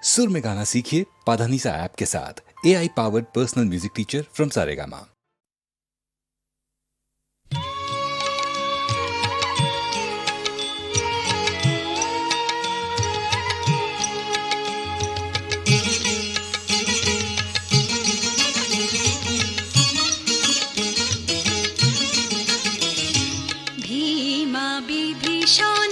सुर में गाना सीखिए पाधानीसा ऐप के साथ। AI powered personal music teacher from Saregama. Bhima Bibhishan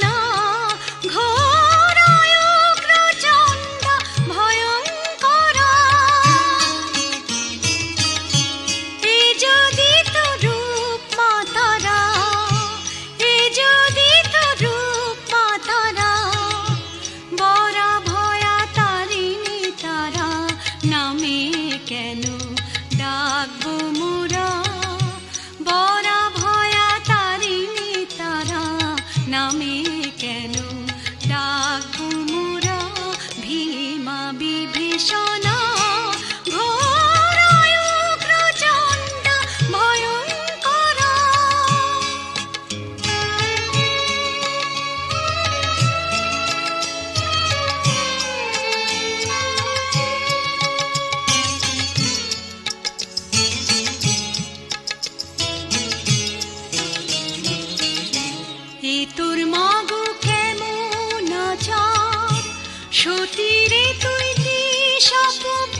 সতীরে তুই দিশাপদ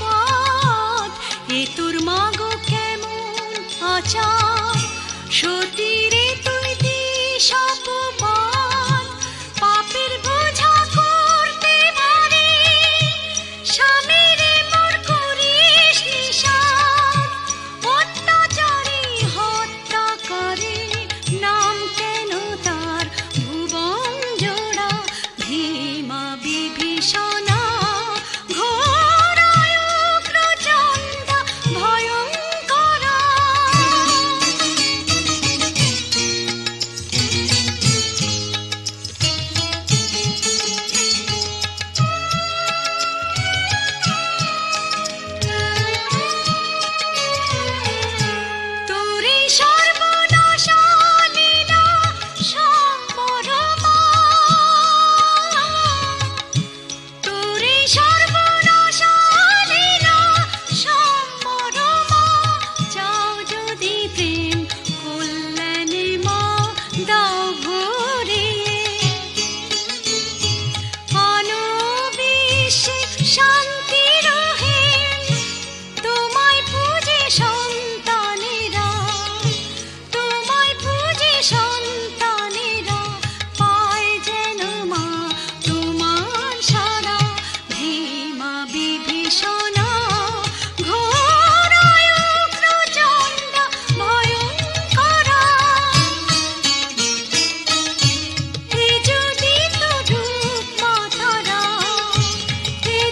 এ তোর মাগো কেমন আচার সতীরে তুই দিশাপদ পাপের বোঝা করতে পারে স্বামীরে মোর করিস নিষাদ অত্যাচারী হত্যা করে নাম কেন তার ভুবন জোড়া ভীমা বিভীষণ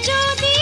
যদি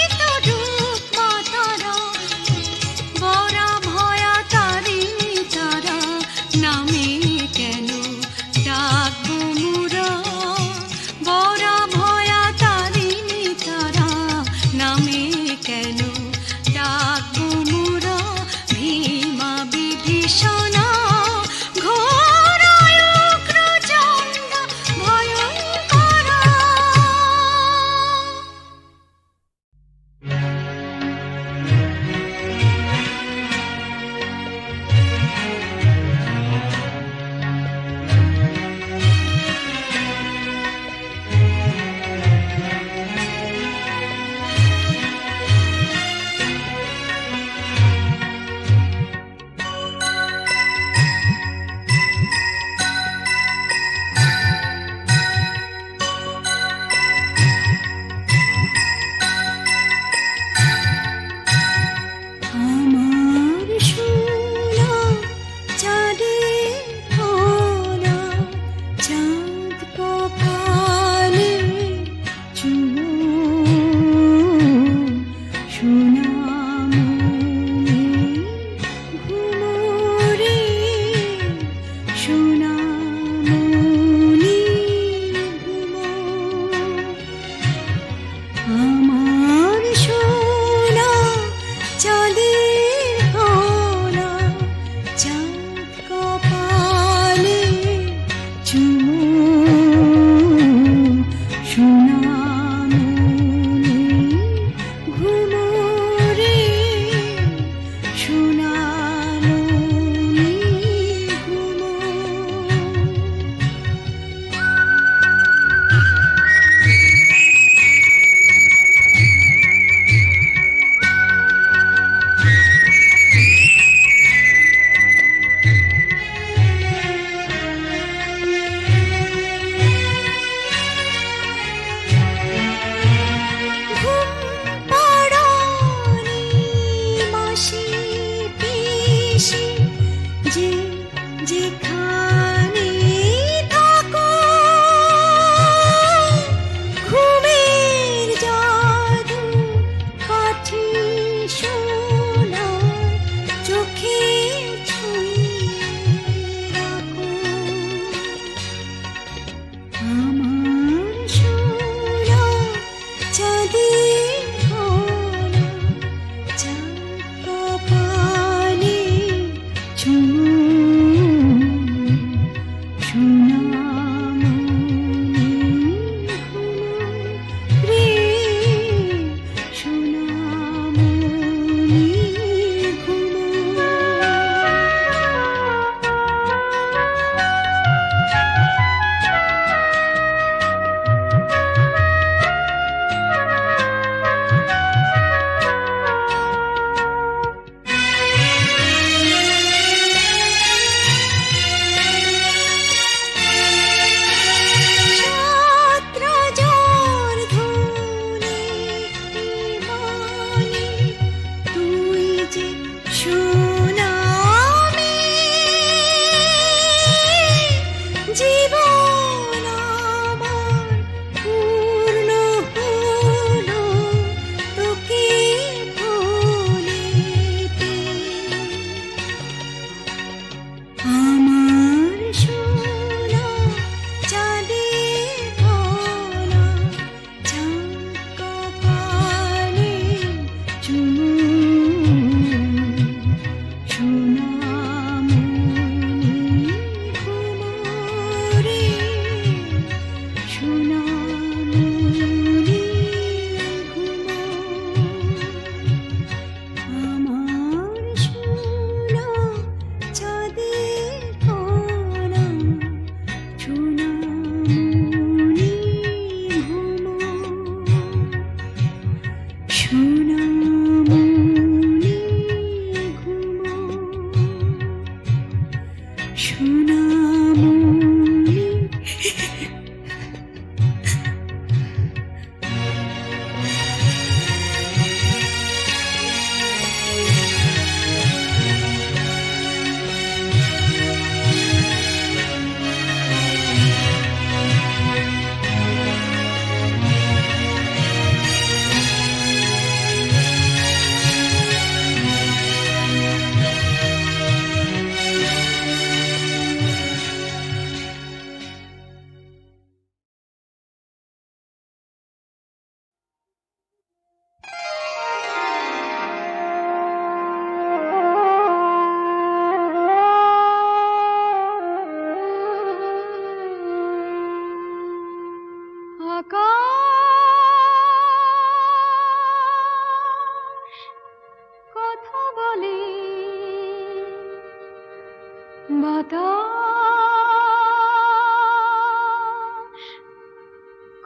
বাতাস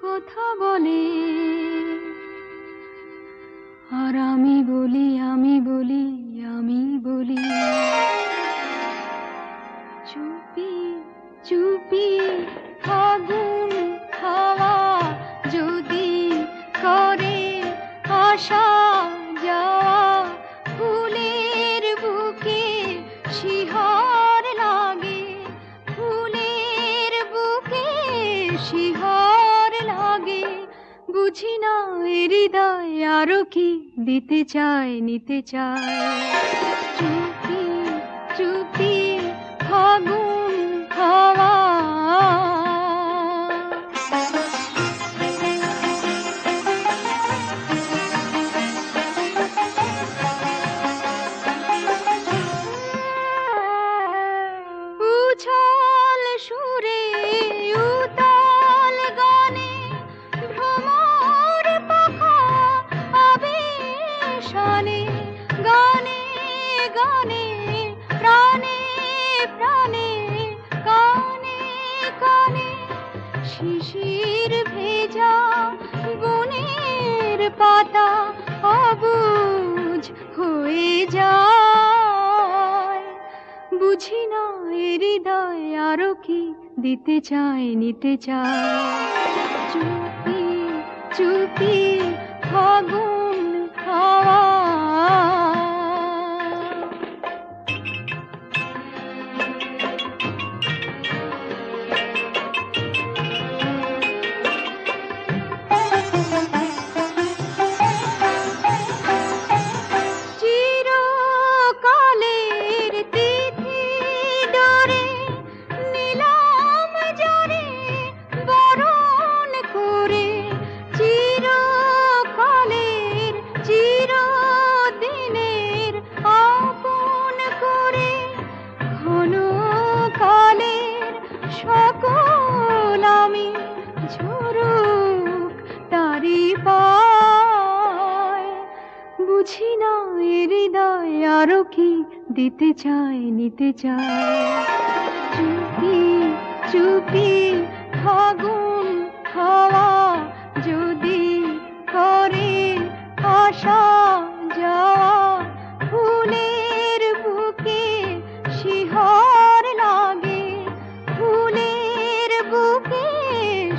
কথা বলে আর আমি বলি আমি বলি আমি বলি চুপি চুপি ফাগুন হাওয়া যদি করে আসা যাওয়া ফুলের বুকে শিহর লাগে ফুলের বুকে শিহর লাগে বুঝি না এ হৃদয় আরো কি দিতে চায় নিতে চায় চুপি চুপি ফাগুন হাওয়া উছল সুরে উতাল গানে ভ্রমর পাখা আবেশানে গানে গানে প্রাণে প্রাণে কানে কানে শিশির ভেজা বনের পাতা অবুঝ হয়ে যায় বুঝি না এ হৃদয় আরো কি দিতে চায় নিতে চায় চুপি চুপি ফাগুন হাওয়া চিরকালের তিথি ডোরে নিলাম যারে বরণ করে চিরকালের চিরদিনের আপন করে ঘন কালের সকল আমি ঝরুক তারি পায় বুঝি না এ হৃদয় আরো কি দিতে চায় নিতে চায় চুপি চুপি ফাগুন হাওয়া যদি করে আসা যাওয়া ফুলের বুকে শিহর লাগে ফুলের বুকে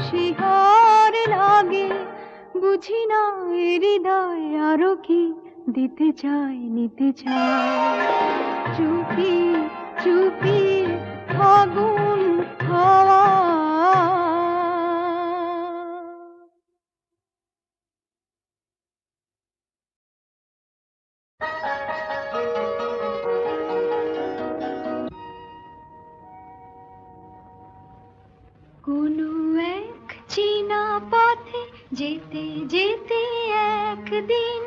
শিহর লাগে বুঝি না এ হৃদয় আরো কি দিতে চায় নিতে চায় চুপি চুপি ফাগুন হাওয়া কোনো এক চীনা পথে যেতে যেতে একদিন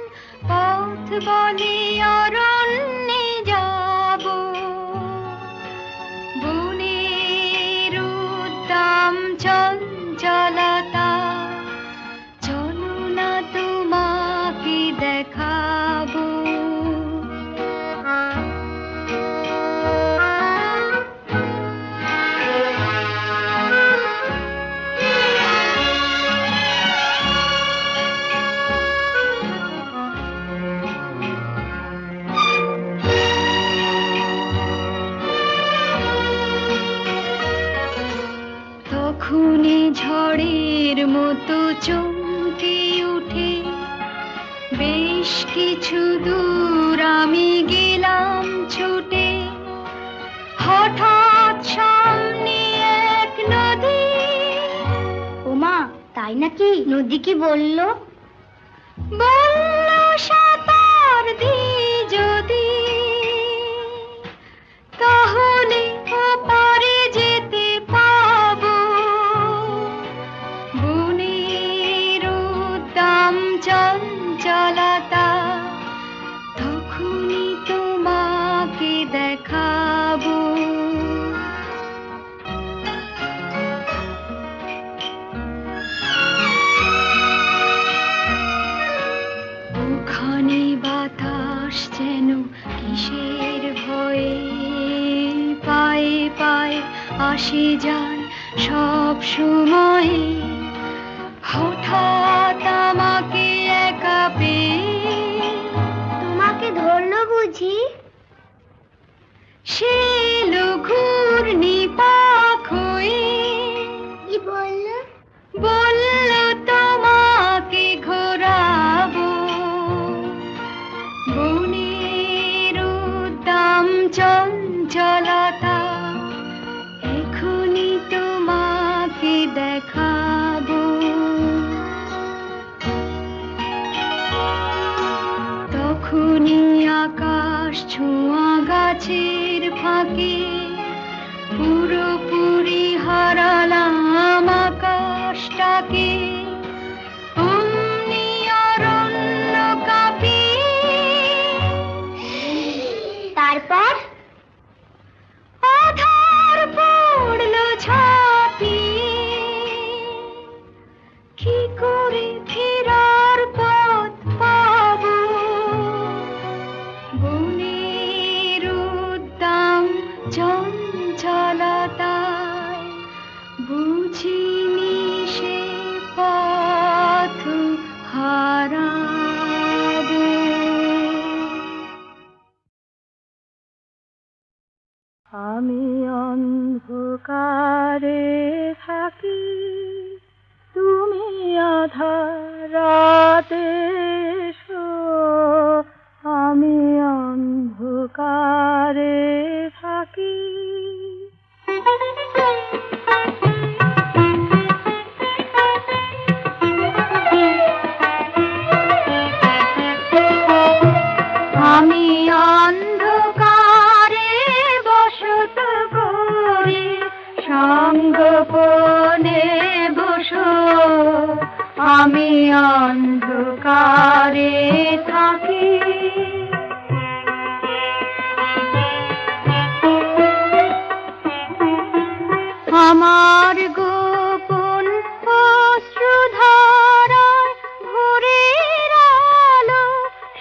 পথ বলে অরণ্যে যাব বনের উদ্দাম চঞ্চলতা চলো না তোমাকে দেখাবো তখনই ঝড়ের মতো চমকে উঠে বেশ কিছু দূর আমি গেলাম ছুটে হঠাৎ সামনে এক নদী ওমা তাই নাকি নদী কি বললো বলল সাঁতার দি যদি তাহলে ওপারে যেতে পাবো বনের উদ্দাম চঞ্চলতা তখনই তোমাকে দেখাবো ওখানে বাতাস যেন কিসের ভয়ে পায়ে পায় আসি যায় সব সময়। হঠাৎ আমাকে একা পেয়ে তোমাকে ধরলো বুঝি? সে এলো ঘূর্ণি পাক হয়ে। কি বললো? বলল তোমাকে ঘোরাবো বনের উদ্দাম চঞ্চলতা, এখনই তোমাকে দেখাবো। তখনই আকাশ ছোঁয়া গাছের ফাঁকে পুরোপুরি হারালাম আকাশটাকে। অমনি অরণ্য কাঁপিয়ে তারপর আধার পড়লো ঝাঁপিয়ে। কি করে ফেরার পথ পাবো বনের উদ্দাম চঞ্চলতায়, বুঝিনি সে পথ হারাবো। আমি অন্ধকারে থাকি, তুমি আধার রাতে এসো। আমি অন্ধকারে থাকি। আমি অন্ধকারে বসত করি, সঙ্গোপনে বসো। আমি অন্ধকারে থাকি। আমার গোপন অশ্রুধারায় ভোরের আলো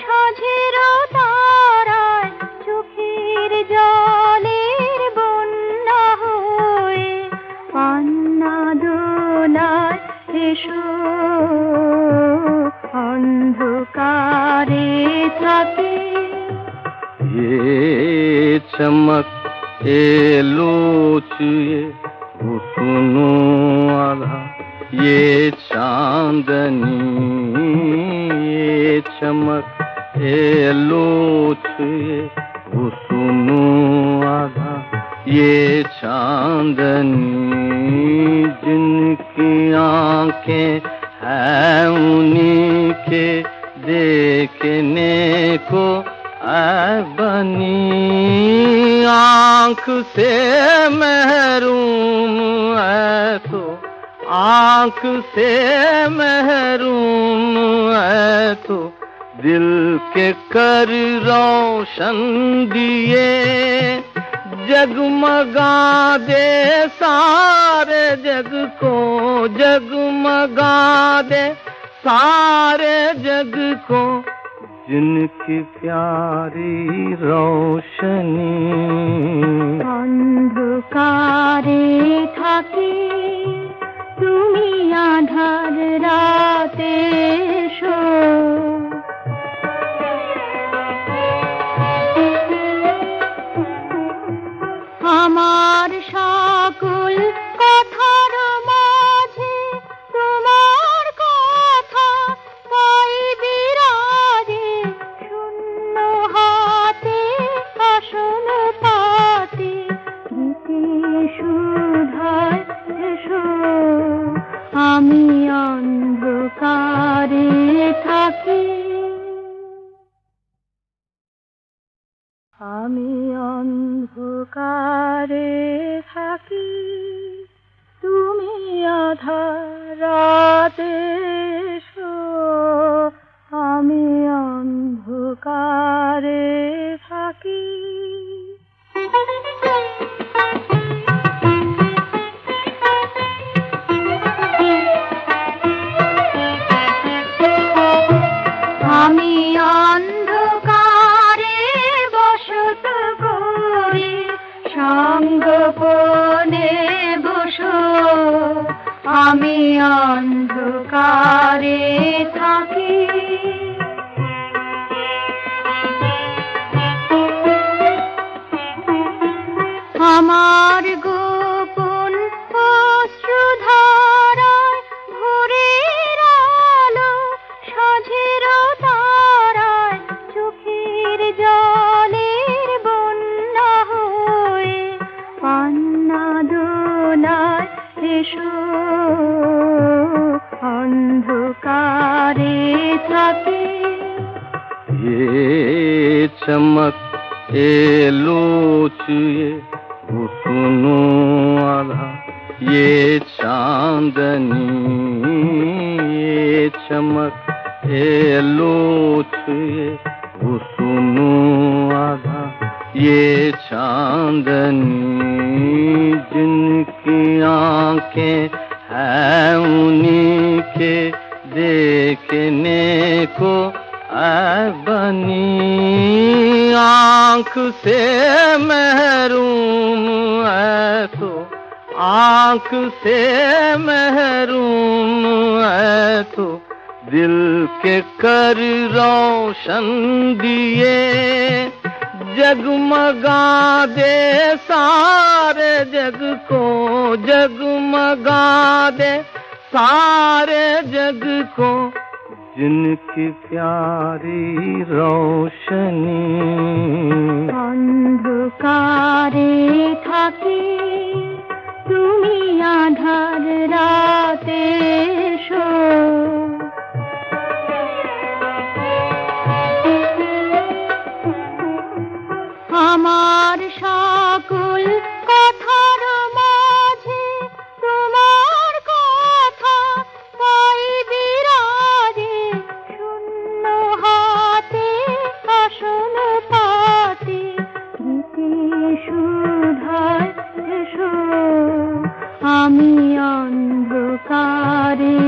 সাঁঝের তারায়, চোখের জলের বন্যা হয়ে পান্না দোলায় এসো। অন্ধকারে থাকি। ये चमक ये लोच ये सुनो आधा ये चांदनी, ये चमक ये लोच ये सुनो आधा ये चांदनी। जिनकी आंखें हैं उन्हीं के देखने को बनी, आँख से महरूम है तो आँख से महरूम है तो दिल के कर रोशन दिए। जगमगा दे सारे जग को, जगमगा दे सारे जग को, जिनकी प्यारी रोशनी। অন্ধকারে থাকি, তুমি আধার রাতে এসো। আমার সকল কথার মাঝে তোমার কথা তাই বিরাজে, শূন্য হাতে আসন পাতে গীতি সুধায় এসো। আমি অন্ধকারে থাকি। আমি অন্ধকারে থাকি, তুমি আধার রাতে এসো। আমি অন্ধকারে থাকি। আমি অন্ধকারে বসত করি, সঙ্গ গোপনে বসো, আমি অন্ধকারে থাকি। আমার গোপন অশ্রুধারায় ভোরের আলো, সাঁঝের তারায় চোখের জলের বন্যা হয়ে পান্না দোলায় এসো, অন্ধকারে থাকি। ये चमक ये लोच ये घुटनो आधा ये चांदनी, ये चमक ये लोच ये घुटनो आधा ये चांदनी, जिनकी आंखें हैं उन्हीं के देखने को बनी, आँख से महरूम है तो आँख से महरूम है तो दिल के कर रोशन दिए, जगमगा दे सारे जग को, जगमगा दे सारे जग को, जिनकी प्यारी रोशनी। অন্ধকারে থাকি, তুমি আধার রাতে এসো, আমার সকল কথার মাঝে তোমার কথা তাই বিরাজে, শূন্য হাতে আসন পাতে গীতে সুধায় এসো, আমি অন্ধকারে